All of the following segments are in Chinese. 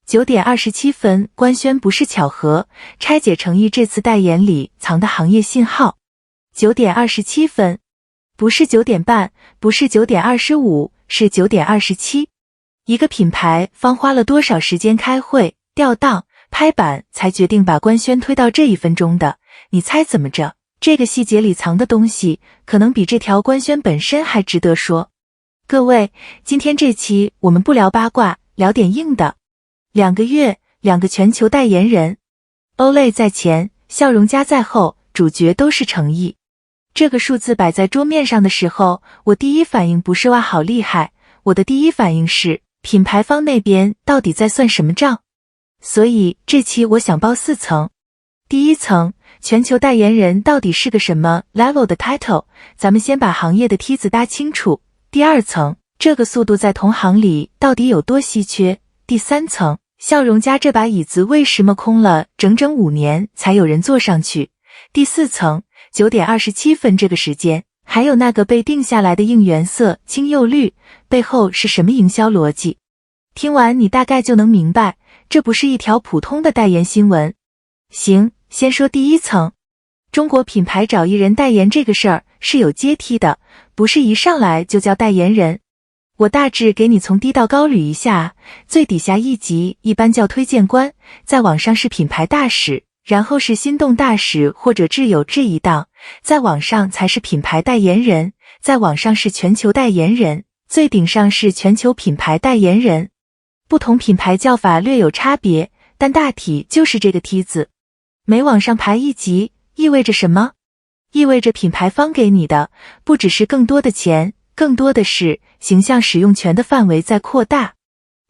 9:27，官宣不是巧合，拆解诚意这次代言里藏的行业信号。9:27，不是9点半，不是9:25，是9:27。一个品牌方花了多少时间开会、调档、拍板，才决定把官宣推到这1分钟的？你猜怎么着？这个细节里藏的东西，可能比这条官宣本身还值得说。各位，今天这期我们不聊八卦，聊点硬的。2个月，2个全球代言人，欧蕾在前，笑容家在后，主角都是诚意。这个数字摆在桌面上的时候，我第一反应不是哇好厉害，我的第一反应是品牌方那边到底在算什么账？所以这期我想包4层。第一层，全球代言人到底是个什么 level 的 title， 咱们先把行业的梯子搭清楚。第二层，这个速度在同行里到底有多稀缺？第三层，笑容家这把椅子为什么空了整整5年才有人坐上去？第四层，9:27这个时间，还有那个被定下来的应援色青釉绿，背后是什么营销逻辑？听完你大概就能明白，这不是一条普通的代言新闻。行，先说第一层。中国品牌找艺人代言这个事儿是有阶梯的，不是一上来就叫代言人。我大致给你从低到高捋一下，最底下一级一般叫推荐官，在网上是品牌大使，然后是心动大使或者挚友这一档，在网上才是品牌代言人，在网上是全球代言人，最顶上是全球品牌代言人。不同品牌叫法略有差别，但大体就是这个梯子。每往上排一级，意味着什么？意味着品牌方给你的不只是更多的钱，更多的是形象使用权的范围在扩大。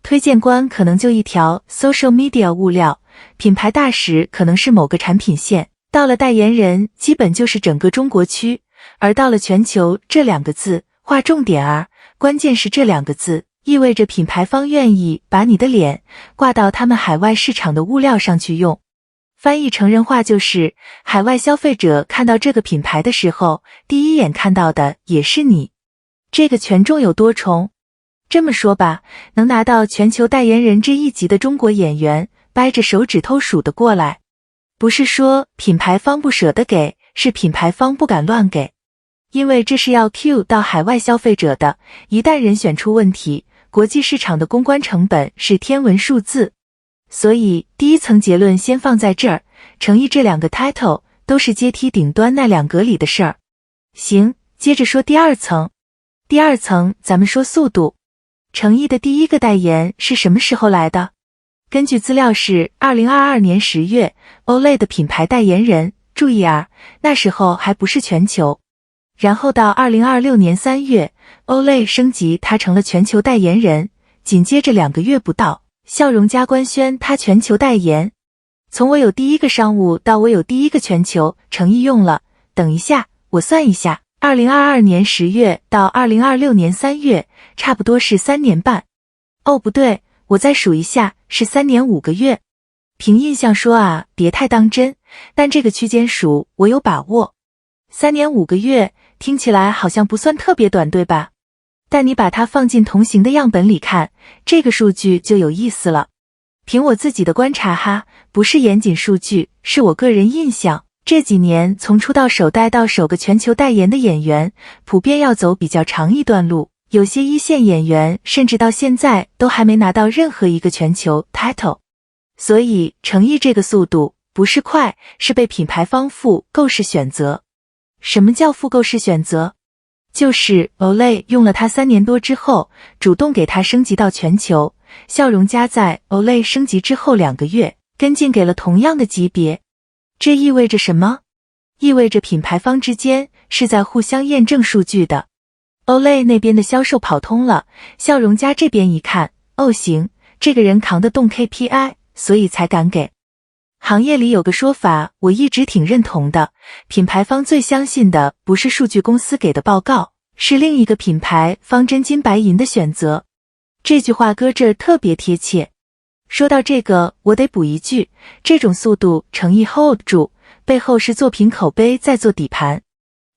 推荐官可能就一条 social media 物料，品牌大使可能是某个产品线，到了代言人基本就是整个中国区，而到了全球这2个字，划重点儿，关键是这2个字，意味着品牌方愿意把你的脸挂到他们海外市场的物料上去用。翻译成人话就是，海外消费者看到这个品牌的时候，第一眼看到的也是你。这个权重有多重？这么说吧，能拿到全球代言人这一级的中国演员，掰着手指头数得过来。不是说品牌方不舍得给，是品牌方不敢乱给。因为这是要 cue 到海外消费者的，一旦人选出问题，国际市场的公关成本是天文数字。所以第一层结论先放在这儿，诚意这2个 title 都是阶梯顶端那2格里的事儿。行，接着说第二层。第二层咱们说速度。诚意的第一个代言是什么时候来的？根据资料是2022年10月，欧蕾的品牌代言人，注意啊，那时候还不是全球。然后到2026年3月，欧蕾升级他成了全球代言人，紧接着2个月不到，笑容家官宣他全球代言。从我有第一个商务到我有第一个全球，诚意用了，等一下，我算一下，2022年10月到2026年3月，差不多是3年半。哦，不对，我再数一下，是3年5个月。凭印象说啊，别太当真，但这个区间数我有把握。3年5个月，听起来好像不算特别短，对吧？但你把它放进同行的样本里看，这个数据就有意思了。凭我自己的观察哈，不是严谨数据，是我个人印象。这几年从出道首代到首个全球代言的演员，普遍要走比较长一段路，有些一线演员甚至到现在都还没拿到任何一个全球 title。所以诚意这个速度不是快，是被品牌方复购式选择。什么叫复购式选择？就是Olay用了它3年多之后，主动给它升级到全球，笑容家在Olay升级之后2个月，跟进给了同样的级别。这意味着什么？意味着品牌方之间是在互相验证数据的。Olay那边的销售跑通了，笑容家这边一看，哦行，这个人扛得动 KPI， 所以才敢给。行业里有个说法，我一直挺认同的，品牌方最相信的不是数据公司给的报告，是另一个品牌方真金白银的选择。这句话搁这儿特别贴切。说到这个，我得补一句，这种速度诚意 hold 住，背后是作品口碑在做底盘。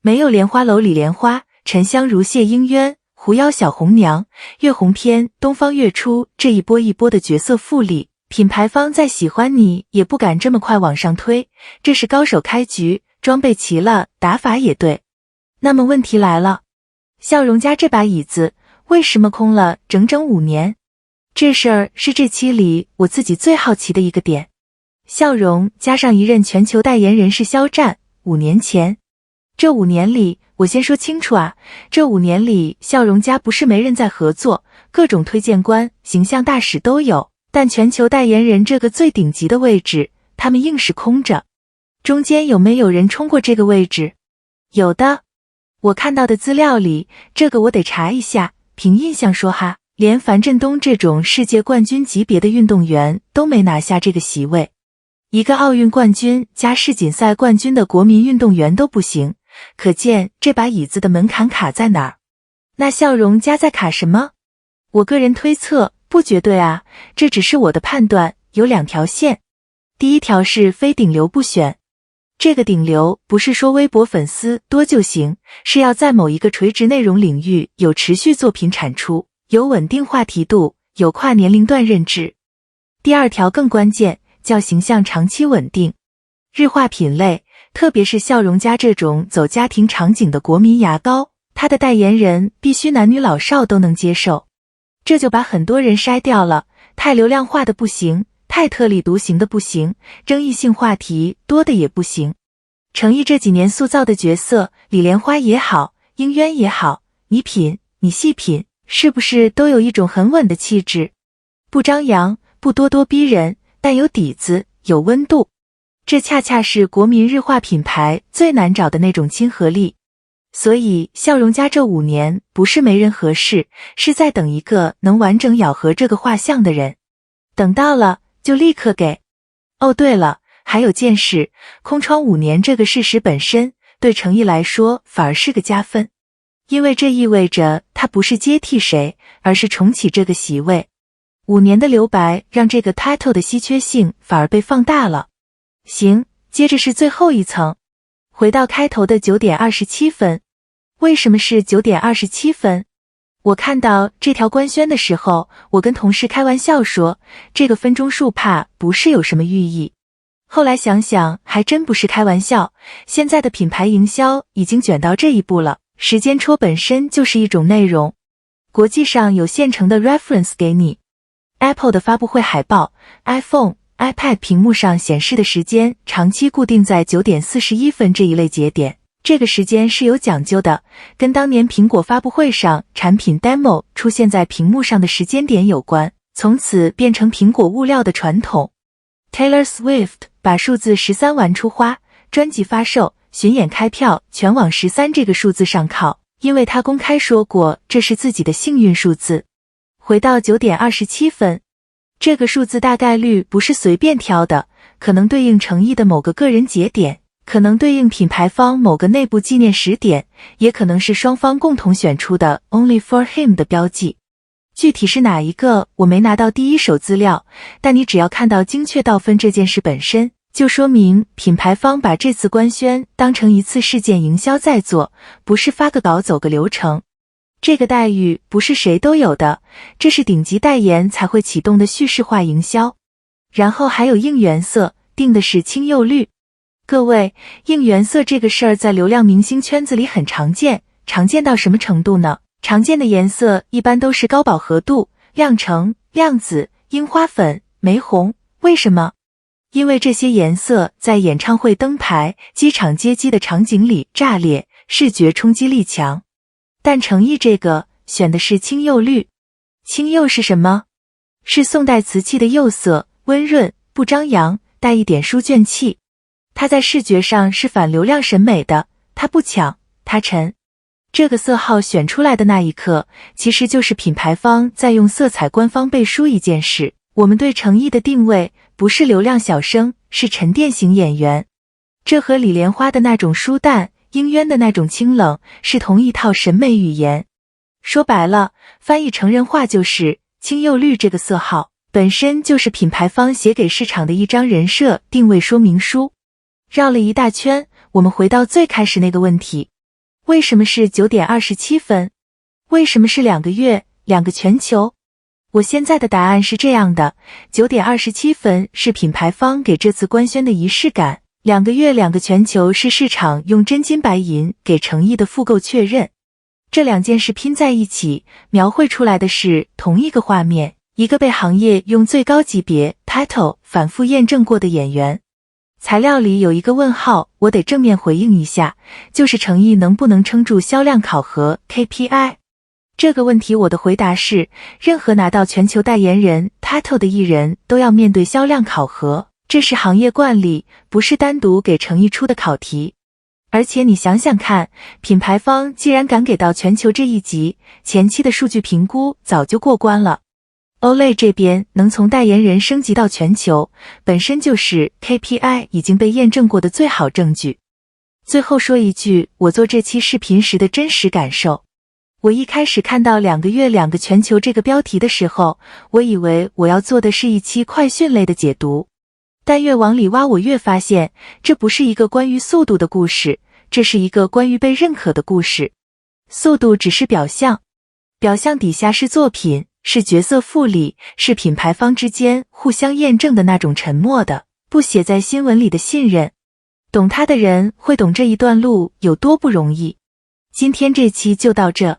没有莲花楼李莲花、沉香如谢英渊、狐妖小红娘、月红篇东方月初这一波一波的角色复利，品牌方再喜欢你也不敢这么快往上推，这是高手开局，装备齐了，打法也对。那么问题来了，笑容家这把椅子为什么空了整整5年？这事儿是这期里我自己最好奇的一个点。笑容加上一任全球代言人是肖战，5年前。这5年里，我先说清楚啊，这5年里笑容家不是没人在合作，各种推荐官、形象大使都有，但全球代言人这个最顶级的位置，他们硬是空着。中间有没有人冲过这个位置？有的，我看到的资料里，这个我得查一下，凭印象说哈，连樊振东这种世界冠军级别的运动员都没拿下这个席位。一个奥运冠军加世锦赛冠军的国民运动员都不行，可见这把椅子的门槛卡在哪儿。那笑容家在卡什么？我个人推测不绝对啊，这只是我的判断，有2条线。第一条是非顶流不选，这个顶流不是说微博粉丝多就行，是要在某一个垂直内容领域有持续作品产出，有稳定话题度，有跨年龄段认知。第2条更关键，叫形象长期稳定。日化品类，特别是笑容家这种走家庭场景的国民牙膏，它的代言人必须男女老少都能接受，这就把很多人筛掉了，太流量化的不行，太特立独行的不行，争议性话题多的也不行。程毅这几年塑造的角色，李莲花也好，英渊也好，你品，你细品，是不是都有一种很稳的气质？不张扬，不咄咄逼人，但有底子，有温度。这恰恰是国民日化品牌最难找的那种亲和力。所以笑容家这5年不是没人合适，是在等一个能完整咬合这个画像的人。等到了，就立刻给。哦对了，还有件事，空窗5年这个事实本身，对程毅来说反而是个加分。因为这意味着他不是接替谁，而是重启这个席位。5年的留白让这个 title 的稀缺性反而被放大了。行，接着是最后一层。回到开头的9点27分。为什么是9点27分？我看到这条官宣的时候，我跟同事开玩笑说，这个分钟数怕不是有什么寓意。后来想想，还真不是开玩笑，现在的品牌营销已经卷到这一步了，时间戳本身就是一种内容。国际上有现成的 reference 给你。Apple 的发布会海报 ，iPhone、iPad 屏幕上显示的时间长期固定在9点41分这一类节点，这个时间是有讲究的，跟当年苹果发布会上产品 demo 出现在屏幕上的时间点有关，从此变成苹果物料的传统。Taylor Swift 把数字13玩出花，专辑发售、巡演开票全往13这个数字上靠，因为他公开说过这是自己的幸运数字。回到9点27分，这个数字大概率不是随便挑的，可能对应程毅的某个个人节点，可能对应品牌方某个内部纪念时点，也可能是双方共同选出的 Only for him 的标记。具体是哪一个，我没拿到第一手资料，但你只要看到精确到分这件事本身，就说明品牌方把这次官宣当成一次事件营销在做，不是发个稿走个流程。这个待遇不是谁都有的，这是顶级代言才会启动的叙事化营销。然后还有应援色，定的是青釉绿。各位，应援色这个事儿在流量明星圈子里很常见，常见到什么程度呢？常见的颜色一般都是高饱和度、亮橙、亮紫、樱花粉、玫红。为什么？因为这些颜色在演唱会灯牌、机场接机的场景里炸裂，视觉冲击力强。但程毅这个选的是青釉绿。青釉是什么？是宋代瓷器的釉色，温润，不张扬，带一点书卷气。它在视觉上是反流量审美的，它不抢，它沉。这个色号选出来的那一刻，其实就是品牌方在用色彩官方背书一件事。我们对程毅的定位不是流量小生，是沉淀型演员。这和李莲花的那种疏淡，英渊的那种清冷是同一套审美语言。说白了，翻译成人话就是青釉绿这个色号本身就是品牌方写给市场的一张人设定位说明书。绕了一大圈，我们回到最开始那个问题，为什么是9点27分？为什么是2个月，2个全球？我现在的答案是这样的，9点27分是品牌方给这次官宣的仪式感，2个月2个全球是市场用真金白银给诚意的复购确认。这两件事拼在一起，描绘出来的是同一个画面，一个被行业用最高级别 title 反复验证过的演员。材料里有一个问号，我得正面回应一下，就是诚意能不能撑住销量考核 KPI？ 这个问题我的回答是，任何拿到全球代言人 title 的艺人都要面对销量考核，这是行业惯例，不是单独给诚意出的考题。而且你想想看，品牌方既然敢给到全球这一级，前期的数据评估早就过关了。Olay 这边能从代言人升级到全球，本身就是 KPI 已经被验证过的最好证据。最后说一句，我做这期视频时的真实感受。我一开始看到2个月2个全球这个标题的时候，我以为我要做的是一期快讯类的解读。但越往里挖，我越发现，这不是一个关于速度的故事，这是一个关于被认可的故事。速度只是表象，表象底下是作品，是角色复利，是品牌方之间互相验证的那种沉默的，不写在新闻里的信任。懂它的人会懂这一段路有多不容易。今天这期就到这。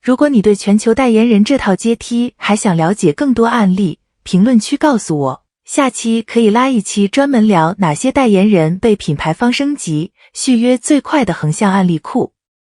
如果你对全球代言人这套阶梯还想了解更多案例，评论区告诉我，下期可以拉一期专门聊哪些代言人被品牌方升级续约最快的横向案例库。